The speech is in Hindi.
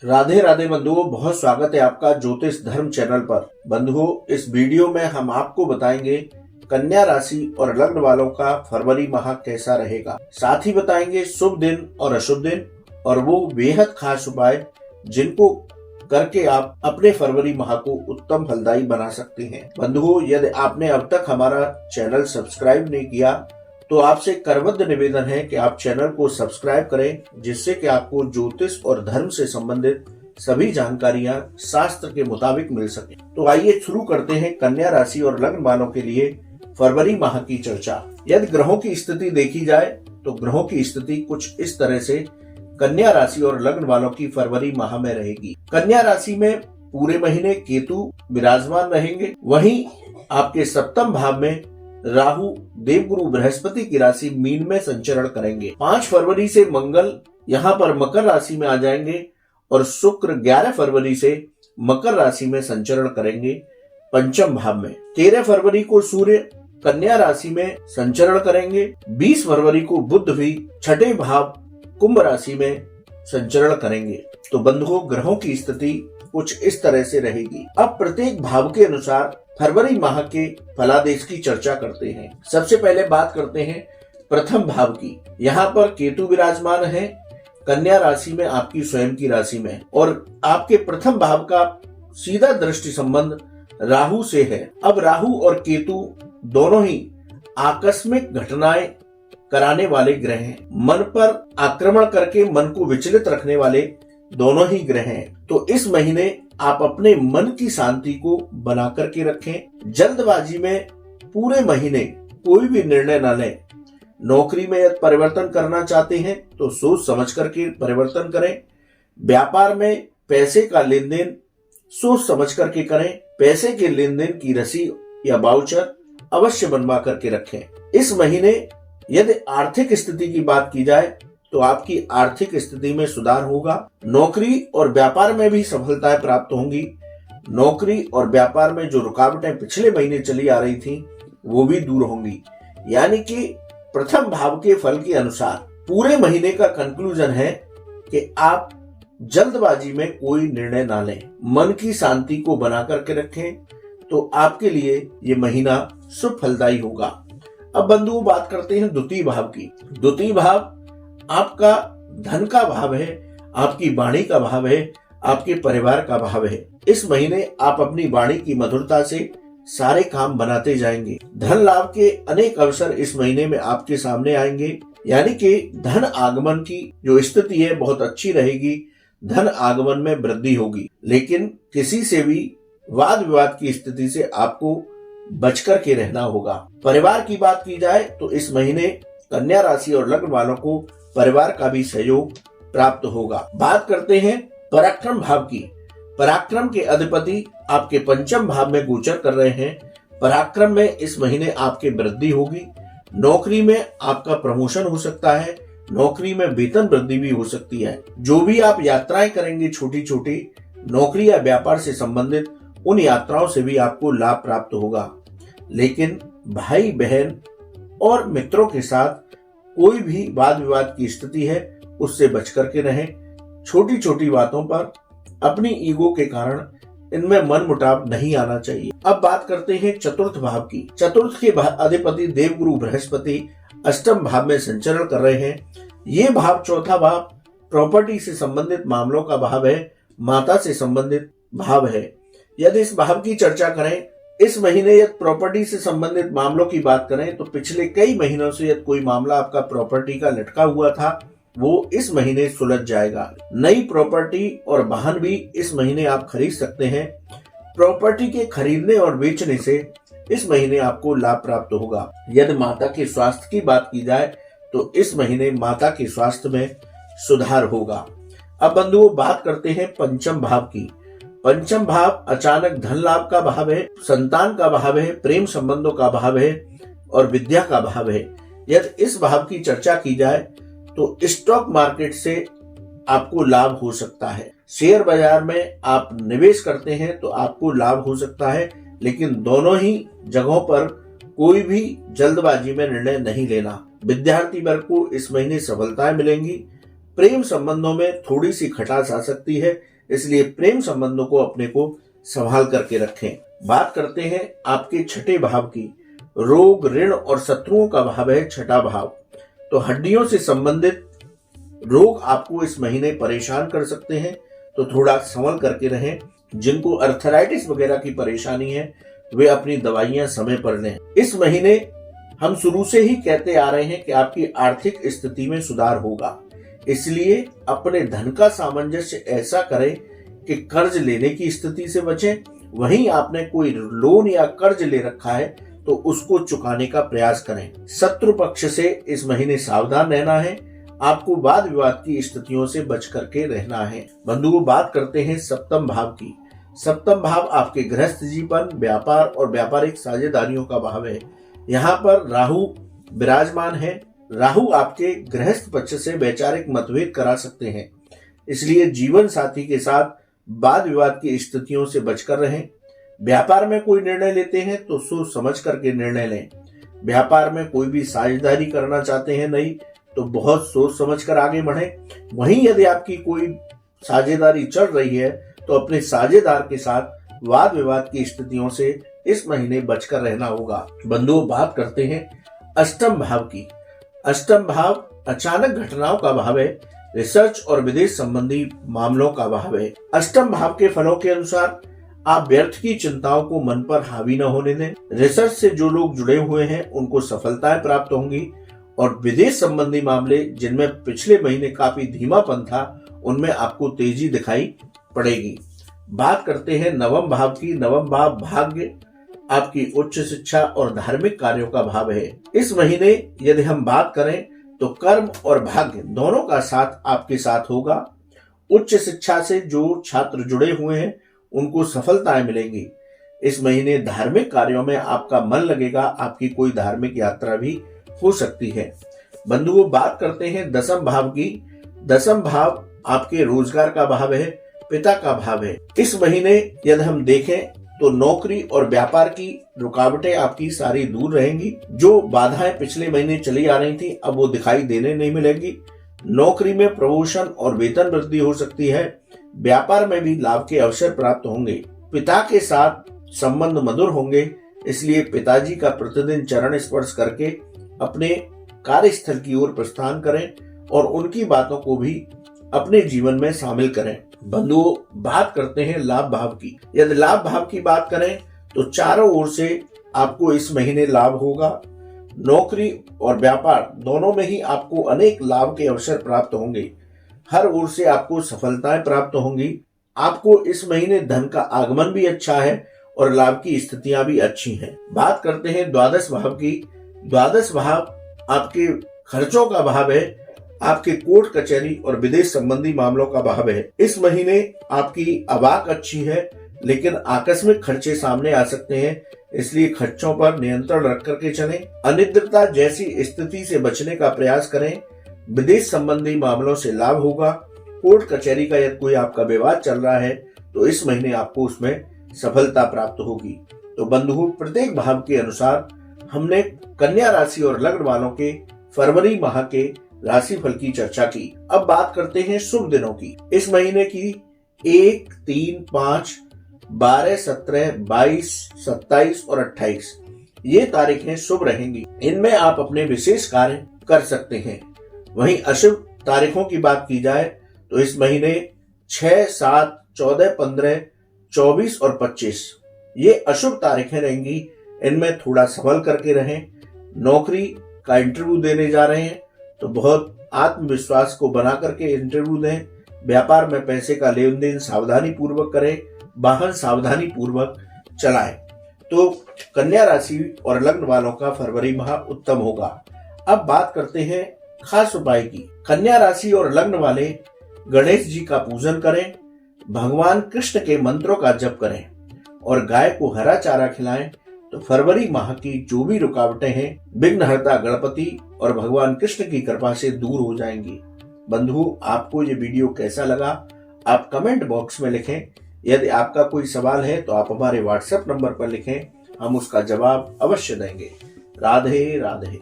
राधे राधे बंधुओं, बहुत स्वागत है आपका ज्योतिष धर्म चैनल पर। बंधुओं, इस वीडियो में हम आपको बताएंगे कन्या राशि और लग्न वालों का फरवरी माह कैसा रहेगा। साथ ही बताएंगे शुभ दिन और अशुभ दिन और वो बेहद खास उपाय जिनको करके आप अपने फरवरी माह को उत्तम फलदायी बना सकते हैं। बंधुओं, यदि आपने अब तक हमारा चैनल सब्सक्राइब नहीं किया तो आपसे करबद्ध निवेदन है कि आप चैनल को सब्सक्राइब करें, जिससे कि आपको ज्योतिष और धर्म से संबंधित सभी जानकारियां शास्त्र के मुताबिक मिल सके। तो आइए शुरू करते हैं कन्या राशि और लग्न वालों के लिए फरवरी माह की चर्चा। यदि ग्रहों की स्थिति देखी जाए तो ग्रहों की स्थिति कुछ इस तरह से कन्या राशि और लग्न वालों की फरवरी माह में रहेगी। कन्या राशि में पूरे महीने केतु विराजमान रहेंगे। वहीं आपके सप्तम भाव में राहु देवगुरु बृहस्पति की राशि मीन में संचरण करेंगे। 5 फरवरी से मंगल यहाँ पर मकर राशि में आ जाएंगे और शुक्र 11 फरवरी से मकर राशि में संचरण करेंगे पंचम भाव में। 13 फरवरी को सूर्य कन्या राशि में संचरण करेंगे। 20 फरवरी को बुध भी छठे भाव कुंभ राशि में संचरण करेंगे। तो बंधुओं, ग्रहों की स्थिति कुछ इस तरह से रहेगी। अब प्रत्येक भाव के अनुसार फरवरी माह के फलादेश की चर्चा करते हैं। सबसे पहले बात करते हैं प्रथम भाव की। यहाँ पर केतु विराजमान है कन्या राशि में, आपकी स्वयं की राशि में, और आपके प्रथम भाव का सीधा दृष्टि संबंध राहु से है। अब राहु और केतु दोनों ही आकस्मिक घटनाएं कराने वाले ग्रह हैं। मन पर आक्रमण करके मन को विचलित रखने वाले दोनों ही ग्रह हैं। तो इस महीने आप अपने मन की शांति को बना करके रखें। जल्दबाजी में पूरे महीने कोई भी निर्णय न लें। नौकरी में यदि परिवर्तन करना चाहते हैं तो सोच समझ करके परिवर्तन करें। व्यापार में पैसे का लेन देन सोच समझ करके करें। पैसे के लेन देन की रसीद या वाउचर अवश्य बनवा करके रखें। इस महीने यदि आर्थिक स्थिति की बात की जाए तो आपकी आर्थिक स्थिति में सुधार होगा। नौकरी और व्यापार में भी सफलताएं प्राप्त होंगी। नौकरी और व्यापार में जो रुकावटें पिछले महीने चली आ रही थी वो भी दूर होंगी। यानी कि प्रथम भाव के फल के अनुसार पूरे महीने का कंक्लूजन है कि आप जल्दबाजी में कोई निर्णय ना लें, मन की शांति को बना करके रखें, तो आपके लिए ये महीना शुभ फलदायी होगा। अब बंधुओं, बात करते हैं द्वितीय भाव की। द्वितीय भाव आपका धन का भाव है, आपकी वाणी का भाव है, आपके परिवार का भाव है। इस महीने आप अपनी वाणी की मधुरता से सारे काम बनाते जाएंगे। धन लाभ के अनेक अवसर इस महीने में आपके सामने आएंगे। यानी कि धन आगमन की जो स्थिति है बहुत अच्छी रहेगी। धन आगमन में वृद्धि होगी, लेकिन किसी से भी वाद विवाद की स्थिति से आपको बचकर के रहना होगा। परिवार की बात की जाए तो इस महीने कन्या राशि और लग्न वालों को परिवार का भी सहयोग प्राप्त होगा। बात करते हैं पराक्रम भाव की। पराक्रम के अधिपति आपके पंचम भाव में गोचर कर रहे हैं। पराक्रम में इस महीने आपके वृद्धि होगी। नौकरी में आपका प्रमोशन हो सकता है। नौकरी में वेतन वृद्धि भी हो सकती है। जो भी आप यात्राएं करेंगे छोटी छोटी, नौकरी या व्यापार से संबंधित, उन यात्राओं से भी आपको लाभ प्राप्त होगा। लेकिन भाई बहन और मित्रों के साथ कोई भी वाद विवाद की स्थिति है उससे बच करके रहें। छोटी छोटी बातों पर अपनी ईगो के कारण इनमें मन मुटाव नहीं आना चाहिए। अब बात करते हैं चतुर्थ भाव की। चतुर्थ के अधिपति देवगुरु बृहस्पति अष्टम भाव में संचरण कर रहे हैं। ये भाव, चौथा भाव, प्रॉपर्टी से संबंधित मामलों का भाव है, माता से संबंधित भाव है। यदि इस भाव की चर्चा करें, इस महीने यदि प्रॉपर्टी से संबंधित मामलों की बात करें तो पिछले कई महीनों से यदि कोई मामला आपका प्रॉपर्टी का लटका हुआ था वो इस महीने सुलझ जाएगा। नई प्रॉपर्टी और वाहन भी इस महीने आप खरीद सकते हैं। प्रॉपर्टी के खरीदने और बेचने से इस महीने आपको लाभ प्राप्त होगा। यदि माता के स्वास्थ्य की बात की जाए तो इस महीने माता के स्वास्थ्य में सुधार होगा। अब बंधुओं, बात करते हैं पंचम भाव की। पंचम भाव अचानक धन लाभ का भाव है, संतान का भाव है, प्रेम संबंधों का भाव है और विद्या का भाव है। यदि इस भाव की चर्चा की जाए तो स्टॉक मार्केट से आपको लाभ हो सकता है। शेयर बाजार में आप निवेश करते हैं तो आपको लाभ हो सकता है, लेकिन दोनों ही जगहों पर कोई भी जल्दबाजी में निर्णय नहीं लेना। विद्यार्थी वर्ग को इस महीने सफलताएं मिलेंगी। प्रेम संबंधों में थोड़ी सी खटास आ सकती है, इसलिए प्रेम संबंधों को अपने को संभाल करके रखें। बात करते हैं आपके छठे भाव की। रोग, ऋण और शत्रुओं का भाव है छठा भाव। तो हड्डियों से संबंधित रोग आपको इस महीने परेशान कर सकते हैं, तो थोड़ा संभल करके रहें। जिनको अर्थराइटिस वगैरह की परेशानी है वे अपनी दवाइयां समय पर लें। इस महीने हम शुरू से ही कहते आ रहे हैं कि आपकी आर्थिक स्थिति में सुधार होगा, इसलिए अपने धन का सामंजस्य ऐसा करें कि कर्ज लेने की स्थिति से बचें। वहीं आपने कोई लोन या कर्ज ले रखा है तो उसको चुकाने का प्रयास करें। शत्रु पक्ष से इस महीने सावधान रहना है। आपको वाद विवाद की स्थितियों से बच करके रहना है। बंधुओं, बात करते हैं सप्तम भाव की। सप्तम भाव आपके गृहस्थ जीवन, व्यापार और व्यापारिक साझेदारियों का भाव है। यहाँ पर राहु विराजमान है। राहु आपके गृहस्थ पक्ष से वैचारिक मतभेद करा सकते हैं, इसलिए जीवन साथी के साथ वाद विवाद की स्थितियों से बचकर रहें। व्यापार में कोई निर्णय लेते हैं तो सोच समझ करके निर्णय लें। व्यापार में कोई भी साझेदारी करना चाहते हैं नहीं तो बहुत सोच समझ कर आगे बढ़ें। वहीं यदि आपकी कोई साझेदारी चल रही है तो अपने साझेदार के साथ वाद विवाद की स्थितियों से इस महीने बचकर रहना होगा। बंधुओं, बात करते हैं अष्टम भाव की। अष्टम भाव अचानक घटनाओं का भाव है। रिसर्च और विदेश संबंधी मामलों का भाव है। अष्टम भाव के फलों के अनुसार आप व्यर्थ की चिंताओं को मन पर हावी न होने दें। रिसर्च से जो लोग जुड़े हुए हैं उनको सफलताएं प्राप्त होंगी और विदेश संबंधी मामले जिनमें पिछले महीने काफी धीमापन था उनमें आपको तेजी दिखाई पड़ेगी। बात करते हैं नवम भाव की। नवम भाव भाग्य, आपकी उच्च शिक्षा और धार्मिक कार्यों का भाव है। इस महीने यदि हम बात करें तो कर्म और भाग्य दोनों का साथ आपके साथ होगा। उच्च शिक्षा से जो छात्र जुड़े हुए हैं उनको सफलताएं मिलेंगी। इस महीने धार्मिक कार्यों में आपका मन लगेगा। आपकी कोई धार्मिक यात्रा भी हो सकती है। बंधुओं, बात करते हैं दसम भाव की। दसम भाव आपके रोजगार का भाव है, पिता का भाव है। इस महीने यदि हम देखें तो नौकरी और व्यापार की रुकावटें आपकी सारी दूर रहेंगी। जो बाधाएं पिछले महीने चली आ रही थी अब वो दिखाई देने नहीं मिलेगी। नौकरी में प्रमोशन और वेतन वृद्धि हो सकती है। व्यापार में भी लाभ के अवसर प्राप्त होंगे। पिता के साथ संबंध मधुर होंगे, इसलिए पिताजी का प्रतिदिन चरण स्पर्श करके अपने कार्यस्थल की ओर प्रस्थान करें और उनकी बातों को भी अपने जीवन में शामिल करें। बंधुओं, बात करते हैं लाभ भाव की। यदि लाभ भाव की बात करें तो चारों ओर से आपको इस महीने लाभ होगा। नौकरी और व्यापार दोनों में ही आपको अनेक लाभ के अवसर प्राप्त होंगे। हर ओर से आपको सफलताएं प्राप्त होंगी। आपको इस महीने धन का आगमन भी अच्छा है और लाभ की स्थितियां भी अच्छी हैं। बात करते हैं द्वादश भाव की। द्वादश भाव आपके खर्चों का भाव है। आपके कोर्ट कचहरी और विदेश संबंधी मामलों का भाव है। इस महीने आपकी अवाक अच्छी है, लेकिन आकस्मिक खर्चे सामने आ सकते हैं, इसलिए खर्चों पर नियंत्रण रख करके चलें। अनिद्रता जैसी स्थिति से बचने का प्रयास करें। विदेश संबंधी मामलों से लाभ होगा। कोर्ट कचहरी का यदि कोई आपका विवाद चल रहा है तो इस महीने आपको उसमें सफलता प्राप्त होगी। तो बंधुओं, प्रत्येक भाव के अनुसार हमने कन्या राशि और लग्न वालों के फरवरी माह के राशिफल की चर्चा की। अब बात करते हैं शुभ दिनों की। इस महीने की 1, 3, 5, 12, 17, 22, 27 और 28 ये तारीखें शुभ रहेंगी। इनमें आप अपने विशेष कार्य कर सकते हैं। वहीं अशुभ तारीखों की बात की जाए तो इस महीने 6, 7, 14, 15, 24 और 25 ये अशुभ तारीखें रहेंगी। इनमें थोड़ा संभल करके रहें। नौकरी का इंटरव्यू देने जा रहे हैं तो बहुत आत्मविश्वास को बना करके इंटरव्यू दें। व्यापार में पैसे का लेन देन सावधानी पूर्वक करें। वाहन सावधानी पूर्वक चलाएं। तो कन्या राशि और लग्न वालों का फरवरी माह उत्तम होगा। अब बात करते हैं खास उपाय की। कन्या राशि और लग्न वाले गणेश जी का पूजन करें, भगवान कृष्ण के मंत्रों का जप करें और गाय को हरा चारा खिलाएं। तो फरवरी माह की जो भी रुकावटें हैं विघ्नहर्ता गणपति और भगवान कृष्ण की कृपा से दूर हो जाएंगी। बंधुओं, आपको ये वीडियो कैसा लगा आप कमेंट बॉक्स में लिखें। यदि आपका कोई सवाल है तो आप हमारे व्हाट्सएप नंबर पर लिखें, हम उसका जवाब अवश्य देंगे। राधे राधे।